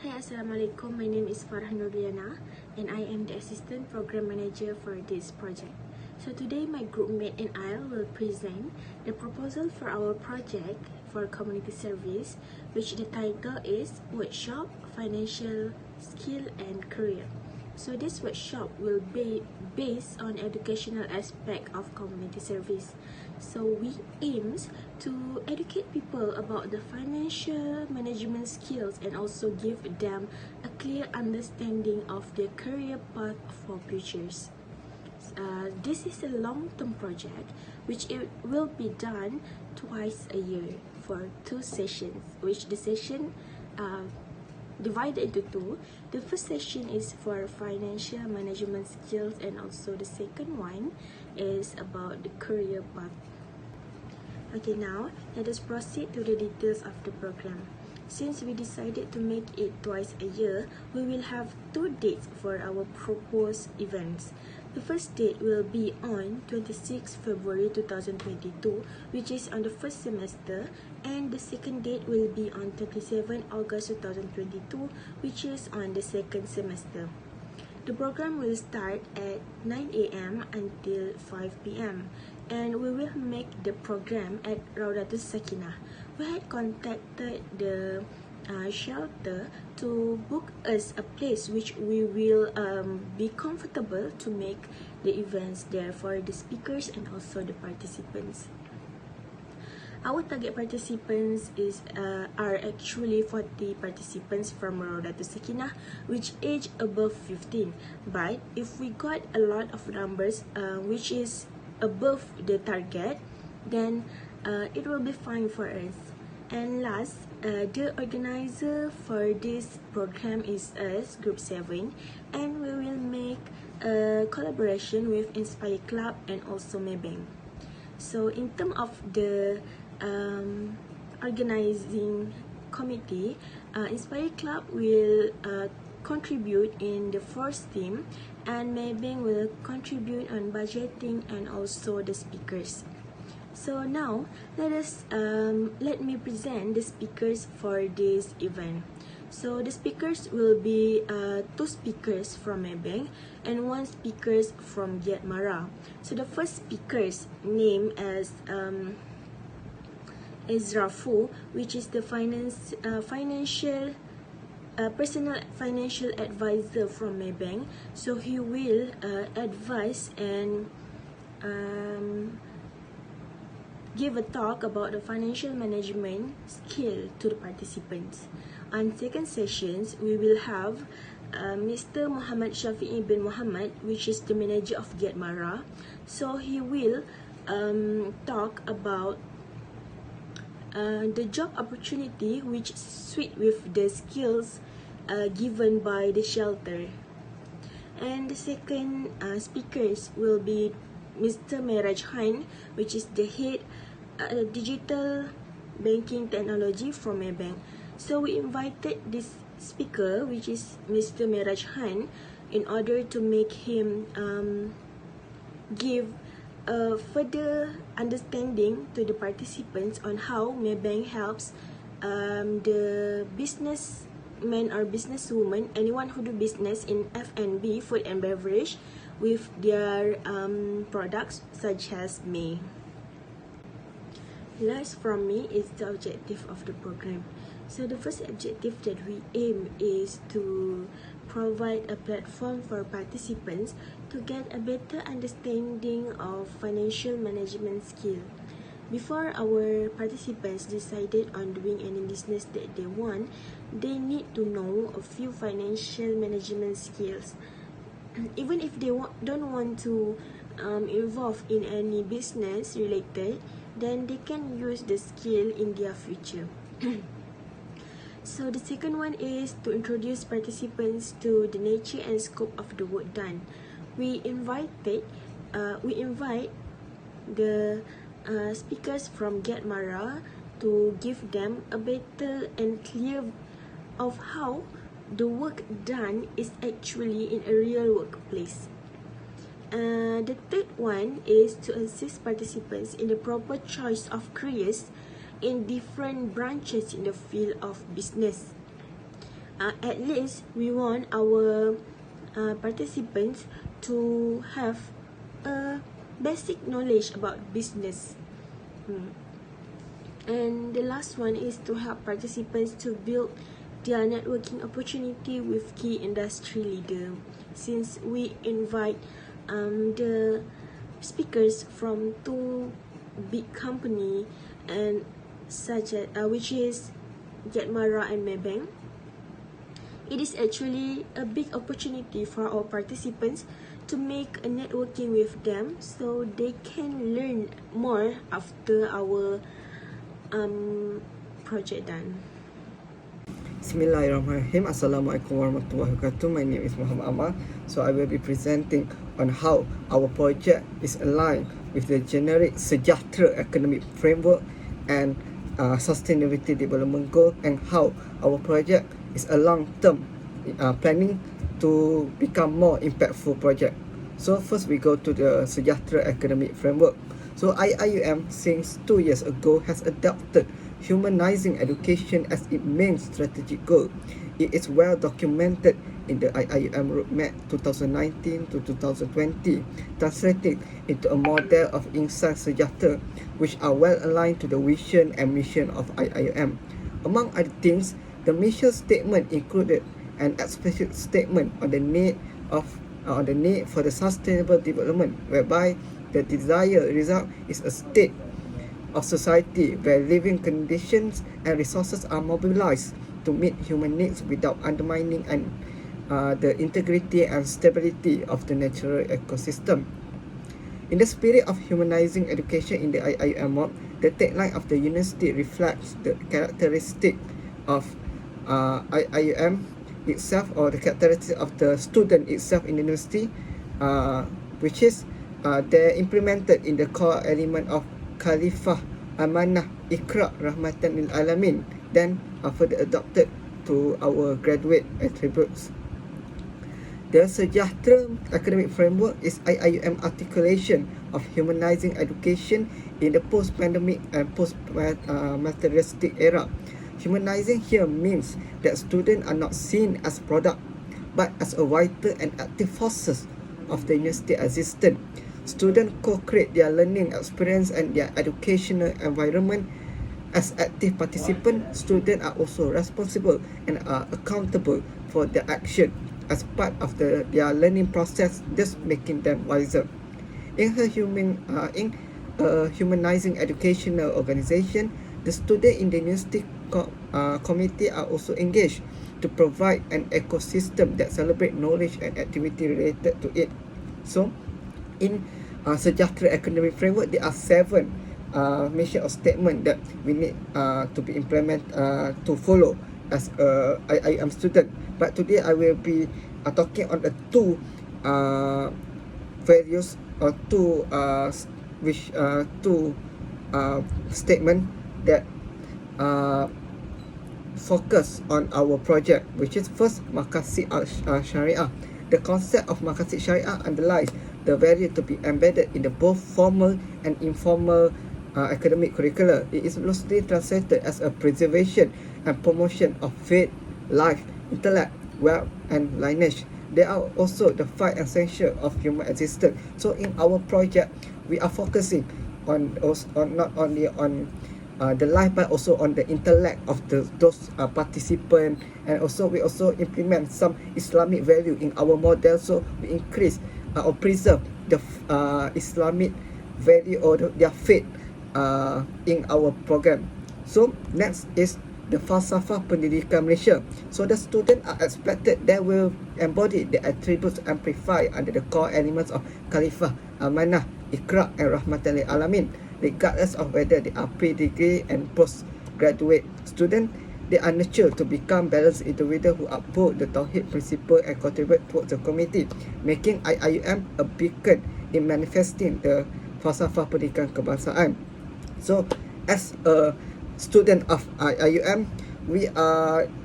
Hi, Assalamualaikum. My name is Farah Nurliana and I am the Assistant Program Manager for this project. So today my groupmate and I will present the proposal for our project for community service, which the title is Workshop, Financial Skill and Career. So this workshop will be based on educational aspect of community service. So we aims to educate people about the financial management skills and also give them a clear understanding of their career path for futures. This is a long-term project which it will be done twice a year for 2 sessions, which the session divided into 2. The first session is for financial management skills and also the second one is about the career path. Okay, now let us proceed to the details of the program. Since we decided to make it twice a year, we will have 2 dates for our proposed events. The first date will be on 26 February 2022, which is on the first semester, and the second date will be on 27 August 2022, which is on the second semester. The program will start at 9 AM until 5 PM, and we will make the program at Raudatul Sakinah. We had contacted the shelter to book us a place which we will be comfortable to make the events there for the speakers and also the participants. Our target participants are actually 40 participants from Raudatul Sakinah, which age above 15. But if we got a lot of numbers which is above the target, then it will be fine for us. And last, the organizer for this program is us, Group 7, and we will make a collaboration with Inspire Club and also Maybank. So in terms of the organizing committee, Inspire Club will contribute in the first team, and Maybank will contribute on budgeting and also the speakers. So now let me present the speakers for this event. So the speakers will be 2 speakers from Maybank and 1 speaker from Giatmara. So the first speaker's name is Rafu, which is the personal financial advisor from Maybank. So he will advise and give a talk about the financial management skill to the participants. On second sessions, we will have Mr. Muhammad Shafi'i bin Muhammad, which is the manager of Giatmara. So he will talk about the job opportunity which suit with the skills given by the shelter. And the second speakers will be Mr. Meraj Khan, which is the head digital banking technology from Maybank. So we invited this speaker, which is Mr. Meraj Khan, in order to make him give a further understanding to the participants on how Maybank helps the businessmen or businesswomen, anyone who do business in F&B, food and beverage, with their products such as May. Last from me is the objective of the program. So the first objective that we aim is to provide a platform for participants to get a better understanding of financial management skill. Before our participants decided on doing any business that they want, they need to know a few financial management skills. Even if they don't want to involve in any business related, then they can use the skill in their future. So the second one is to introduce participants to the nature and scope of the work done. We invite the speakers from Giatmara to give them a better and clear of how the work done is actually in a real workplace. The third one is to assist participants in the proper choice of careers in different branches in the field of business. at least we want our participants to have a basic knowledge about business. And the last one is to help participants to build their networking opportunity with key industry leader. Since we invite the speakers from two big company and such as which is Jetmara and Maybank, it is actually a big opportunity for our participants to make a networking with them so they can learn more after our project done. Bismillahirrahmanirrahim. Assalamualaikum warahmatullahi wabarakatuh. My name is Muhammad Amal. So I will be presenting on how our project is aligned with the generic Sejahtera Economic Framework and Sustainability Development Goal, and how our project is a long-term planning to become more impactful project. So first we go to the Sejahtera Economic Framework. So IIUM since 2 years ago has adopted humanizing education as its main strategic goal. It is well documented in the IIUM Roadmap 2019 to 2020, translated into a model of insan sejahtera, which are well aligned to the vision and mission of IIUM. Among other things, the mission statement included an explicit statement on the need for the sustainable development, whereby the desired result is a state of society where living conditions and resources are mobilized to meet human needs without undermining the integrity and stability of the natural ecosystem. In the spirit of humanizing education in the IIUM MOP, the tagline of the university reflects the characteristic of IIUM itself, or the characteristic of the student itself in the university, which is they're implemented in the core element of Khalifah, Amanah, Iqra, Rahmatan lil Alamin, then further adopted to our graduate attributes. The Sejahtera Academic Framework is IIUM articulation of humanizing education in the post-pandemic and post-materialistic era. Humanizing here means that students are not seen as product, but as a vital and active forces of the university existence. Students co-create their learning experience and their educational environment. As active participants, students are also responsible and are accountable for their action as part of their learning process, thus making them wiser. In a humanizing educational organization, the students in the university committee are also engaged to provide an ecosystem that celebrates knowledge and activity related to it. So, in Sejahtera Academic Framework, there are 7 mission or statement that we need to be implemented to follow as a IIM student. But today I will be talking on the 2 values or 2 statement that focus on our project, which is first Maqasid Syariah. The concept of Maqasid Syariah underlies the value to be embedded in the both formal and informal academic curricula. It is loosely translated as a preservation and promotion of faith, life, intellect, wealth, and lineage. They are also the 5 essentials of human existence. So in our project, we are focusing on not only on the life, but also on the intellect of those participants, and also we also implement some Islamic value in our model, so we increase or preserve the Islamic value or their faith in our program. So next is the Falsafah Pendidikan Malaysia. So the students are expected they will embody the attributes amplified under the core elements of Khalifah, Amanah, Iqra, and Rahmatan lil Alamin, regardless of whether they are pre-degree and postgraduate students. They are nurtured to become balanced individuals who uphold the Tauhid principle and contribute towards the community, making IIUM a beacon in manifesting the falsafah pendidikan kebangsaan. So, as a student of IIUM, we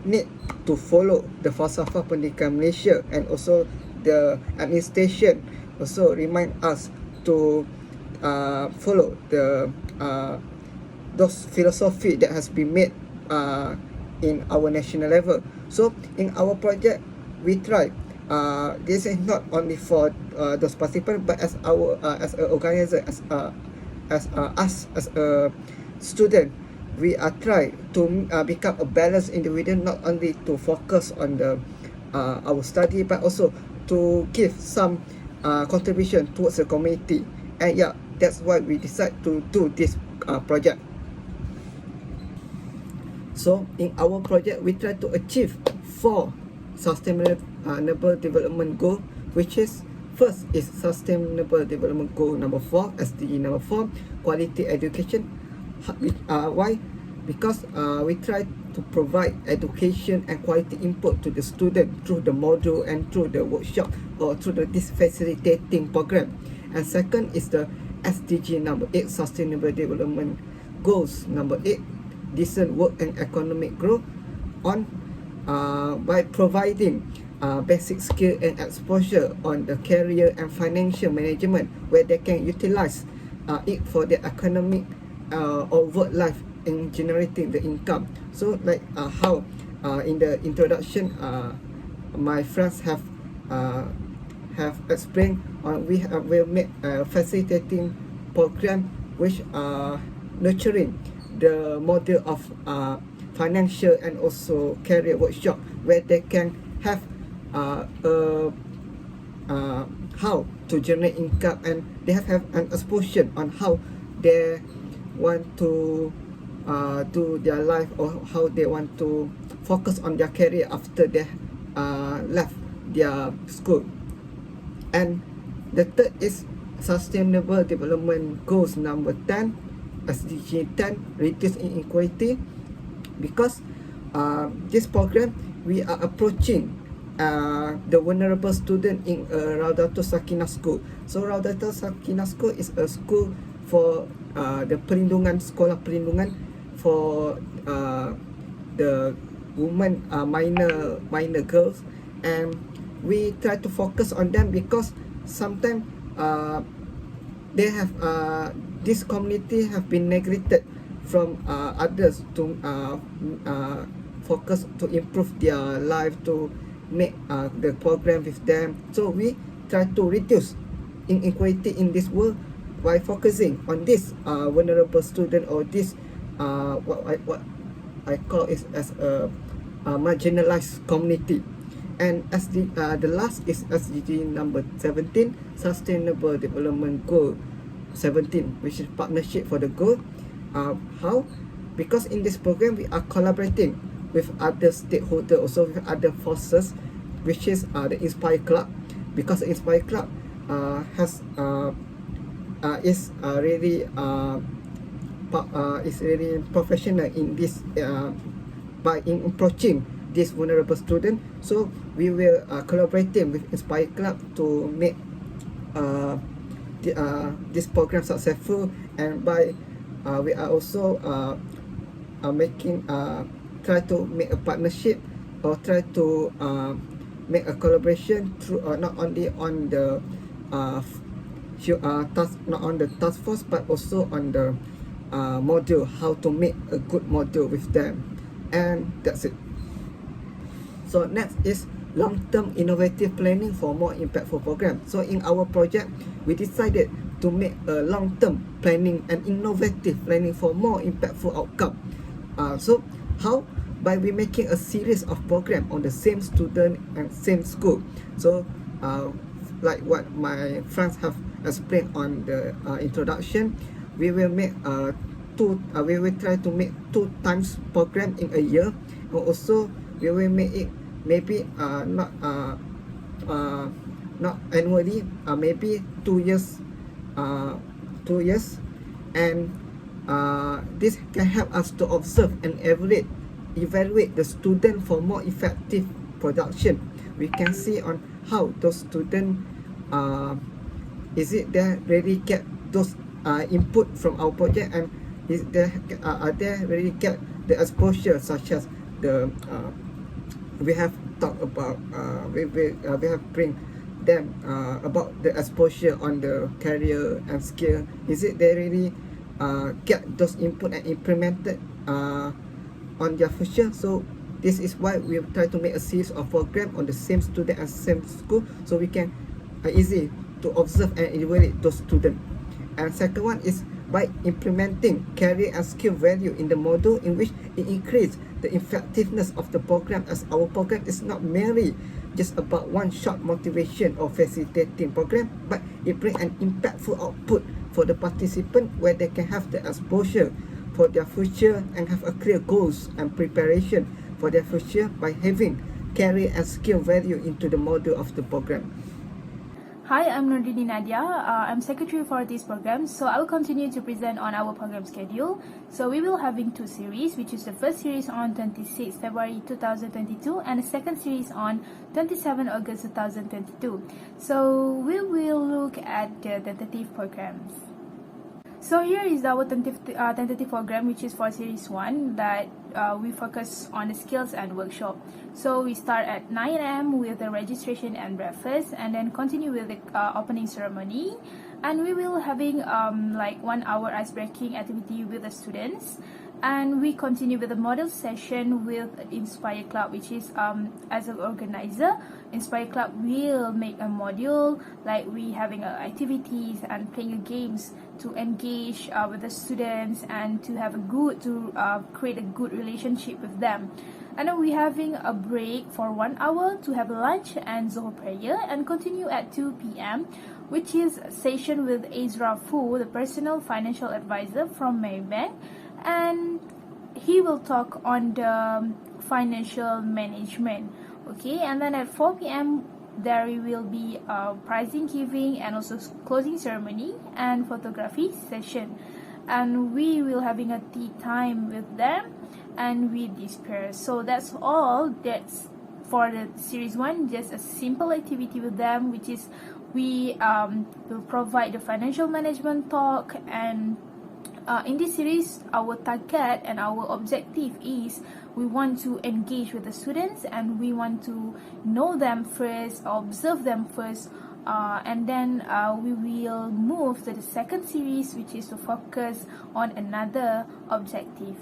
need to follow the falsafah pendidikan Malaysia, and also the administration also remind us to follow the those philosophy that has been made in our national level. So in our project, we try. This is not only for those participants, but as our as an organizer, us as a student, we are try to become a balanced individual, not only to focus on the our study, but also to give some contribution towards the community. And yeah, that's why we decide to do this project. So in our project, we try to achieve 4 sustainable development goal, which is first is sustainable development goal number 4, SDG number 4, quality education. Why? Because we try to provide education and quality input to the student through the module and through the workshop or through this facilitating program. And second is the SDG number 8, sustainable development goals number 8, decent work and economic growth on by providing basic skill and exposure on the career and financial management, where they can utilize it for their economic or work life in generating the income. So like how in the introduction my friends have explained, we will make a facilitating program which nurturing the model of financial and also career workshop, where they can have how to generate income, and they have an exposure on how they want to do their life, or how they want to focus on their career after they left their school. And the third is sustainable development goals number 10, SDG 10, reduce inequality. Because this program, we are approaching the vulnerable student in Raudatul Sakinah School. So Raudatul Sakinah School is a school for the perlindungan, sekolah perlindungan for the women, minor girls. And we try to focus on them because sometimes they have this community have been neglected from others to focus to improve their life, to make the program with them. So we try to reduce inequality in this world by focusing on this vulnerable student, or this what I call it as a marginalized community. And as the last is SDG number 17, sustainable development goal 17, which is partnership for the goal. How? Because in this program we are collaborating with other stakeholders, also with other forces, which is the Inspire Club. Because the Inspire Club has is really professional in this by approaching this vulnerable student. So we will collaborating with Inspire Club to make this program successful. And by we are also making try to make a partnership, or try to make a collaboration through not only on the task, not on the task force, but also on the module, how to make a good module with them. And that's it. So next is long-term innovative planning for more impactful program. So in our project, we decided to make a long-term planning and innovative planning for more impactful outcome. So how? By we making a series of program on the same student and same school. So like what my friends have explained on the introduction, we will make we will try to make 2 times program in a year. And also we will make it maybe not annually, maybe 2 years, 2 years. And this can help us to observe and evaluate the student for more effective production. We can see on how those students is it they really get those input from our project, and is there are they really get the exposure, such as the we have talked about we have bring them about the exposure on the career and skill. Is it they really get those input and implemented on their future? So This is why we try to make a series of programs on the same student and same school, so we can easy to observe and evaluate those students. And second one is by implementing career and skill value in the module, in which it increases the effectiveness of the program, as our program is not merely just about one short motivation or facilitating program, but it brings an impactful output for the participant, where they can have the exposure for their future and have a clear goals and preparation for their future by having career and skill value into the module of the program. Hi, I'm Nurdini Nadia. I'm secretary for this program, so I will continue to present on our program schedule. So we will having two series, which is the first series on 26 February 2022 and the second series on 27 August 2022. So we will look at the tentative programs. So here is our tentative program, which is for series 1, that we focus on the skills and workshop. So we start at 9 a.m. with the registration and breakfast, and then continue with the opening ceremony. And we will having like 1 hour ice breaking activity with the students. And we continue with the model session with Inspire Club, which is as an organizer, Inspire Club will make a module, like we having activities and playing games to engage with the students and to have create a good relationship with them. And then we having a break for 1 hour to have lunch and Zohar prayer, and continue at 2 p.m. which is a session with Ezra Fu, the personal financial advisor from Maybank, and he will talk on the financial management. Okay, and then at 4 p.m. there will be a prizing giving and also closing ceremony and photography session, and we will having a tea time with them and we disperse. So that's all. That's for the series 1, just a simple activity with them, which is we will provide the financial management talk. And in this series, our target and our objective is we want to engage with the students, and we want to know them first, observe them first, and then we will move to the second series, which is to focus on another objective.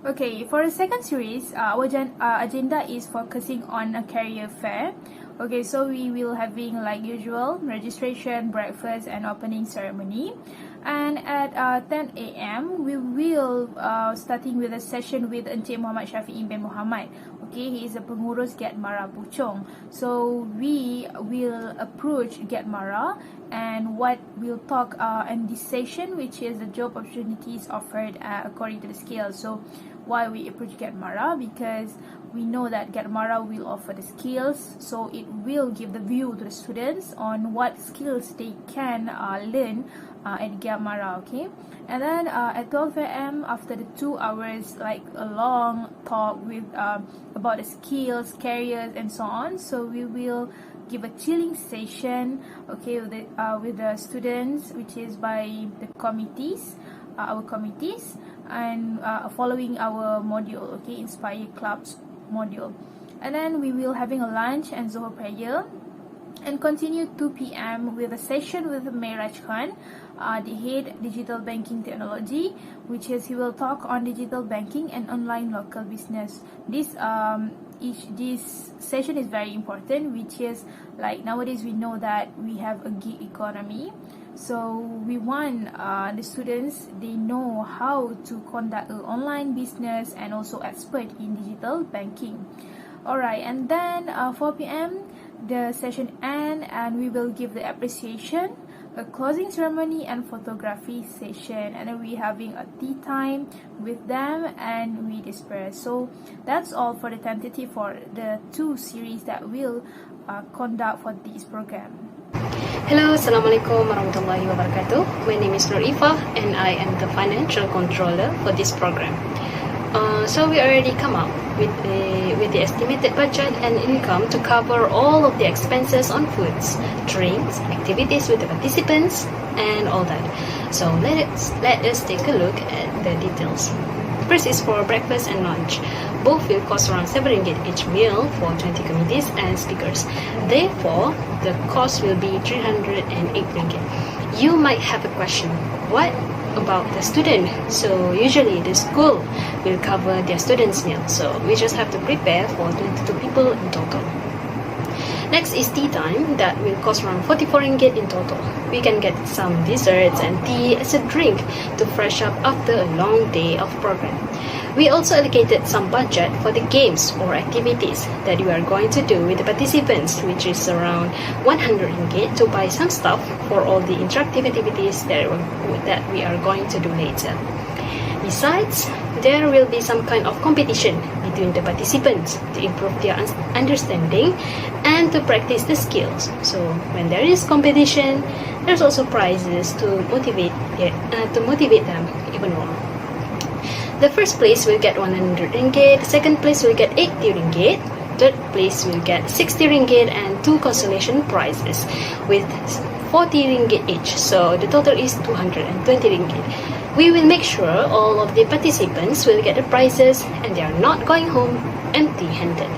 Okay, for the second series, our agenda is focusing on a career fair. Okay, so we will having like usual registration, breakfast, and opening ceremony. And at 10 a.m. we will starting with a session with Encik Muhammad Syafiq bin Muhammad. Okay, he is a pengurus Get Mara Puchong. So we will approach Get Mara, and what we'll talk in this session, which is the job opportunities offered according to the scale. So why we approach Get Mara? Because we know that Get Mara will offer the skills, so it will give the view to the students on what skills they can learn at Get Mara. Okay, and then at 12 a.m. after the 2 hours, like a long talk with about the skills, careers, and so on. So we will give a chilling session, okay, with the students, which is by the committees, our committees, and following our module, okay, Inspire Club's module. And then we will having a lunch and Zohar prayer, and continue 2 p.m. with a session with Mehraj Khan, the head digital banking technology, which is he will talk on digital banking and online local business. This session is very important, which is like nowadays we know that we have a gig economy. So we want the students, they know how to conduct an online business and also expert in digital banking. Alright, and then 4 p.m. the session end, and we will give the appreciation, a closing ceremony, and photography session, and then we having a tea time with them, and we disperse. So that's all for the tentative for the 2 series that we'll conduct for this program. Hello, Assalamualaikum warahmatullahi wabarakatuh. My name is Nur Ifa, and I am the financial controller for this program. So we already come up with the estimated budget and income to cover all of the expenses on foods, drinks, activities with the participants, and all that. So let us take a look at the details. First is for breakfast and lunch. Both will cost around 7 ringgit each meal for 20 committees and speakers. Therefore, the cost will be 308 ringgit. You might have a question. What about the student. So usually the school will cover their students' meal. So we just have to prepare for 22 people in total. Next is tea time. That will cost around 44 ringgit in total. We can get some desserts and tea as a drink to fresh up after a long day of program. We also allocated some budget for the games or activities that we are going to do with the participants, which is around 100 ringgit to buy some stuff for all the interactive activities that we are going to do later. Besides, there will be some kind of competition between the participants to improve their understanding and to practice the skills. So when there is competition, there's also prizes to motivate them even more. The first place will get 100 ringgit, second place will get 80 ringgit, third place will get 60 ringgit and 2 consolation prizes with 40 ringgit each. So the total is 220 ringgit. We will make sure all of the participants will get the prizes and they are not going home empty-handed.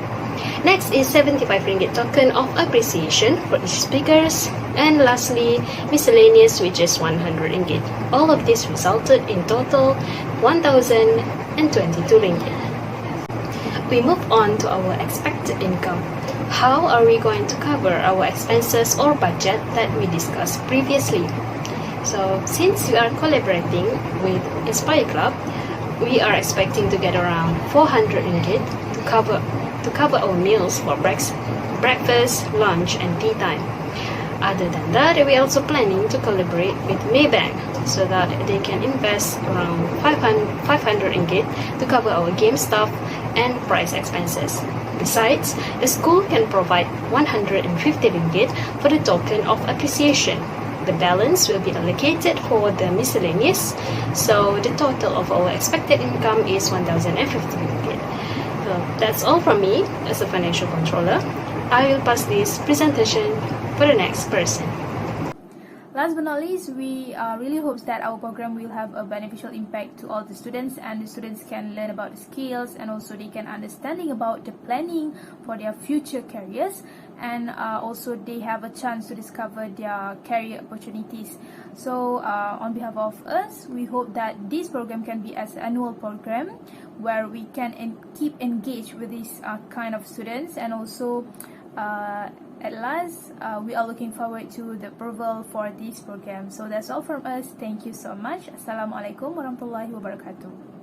Next is 75 ringgit token of appreciation for each speakers, and lastly miscellaneous, which is 100 ringgit. All of this resulted in total 1022 ringgit. We move on to our expected income. How are we going to cover our expenses or budget that we discussed previously? So since we are collaborating with Inspire Club, we are expecting to get around 400 ringgit to cover our meals for breakfast, lunch and tea time. Other than that, we are also planning to collaborate with Maybank so that they can invest around 500 ringgit to cover our game stuff and prize expenses. Besides, the school can provide 150 ringgit for the token of appreciation. The balance will be allocated for the miscellaneous, so the total of our expected income is 1,050 ringgit. So that's all from me as a financial controller. I will pass this presentation for the next person. Last but not least, we really hope that our program will have a beneficial impact to all the students, and the students can learn about the skills and also they can understanding about the planning for their future careers, and also they have a chance to discover their career opportunities. So on behalf of us, we hope that this program can be as an annual program where we can keep engaged with these kind of students, and also at last, we are looking forward to the approval for this program. So that's all from us. Thank you so much. Assalamualaikum warahmatullahi wabarakatuh.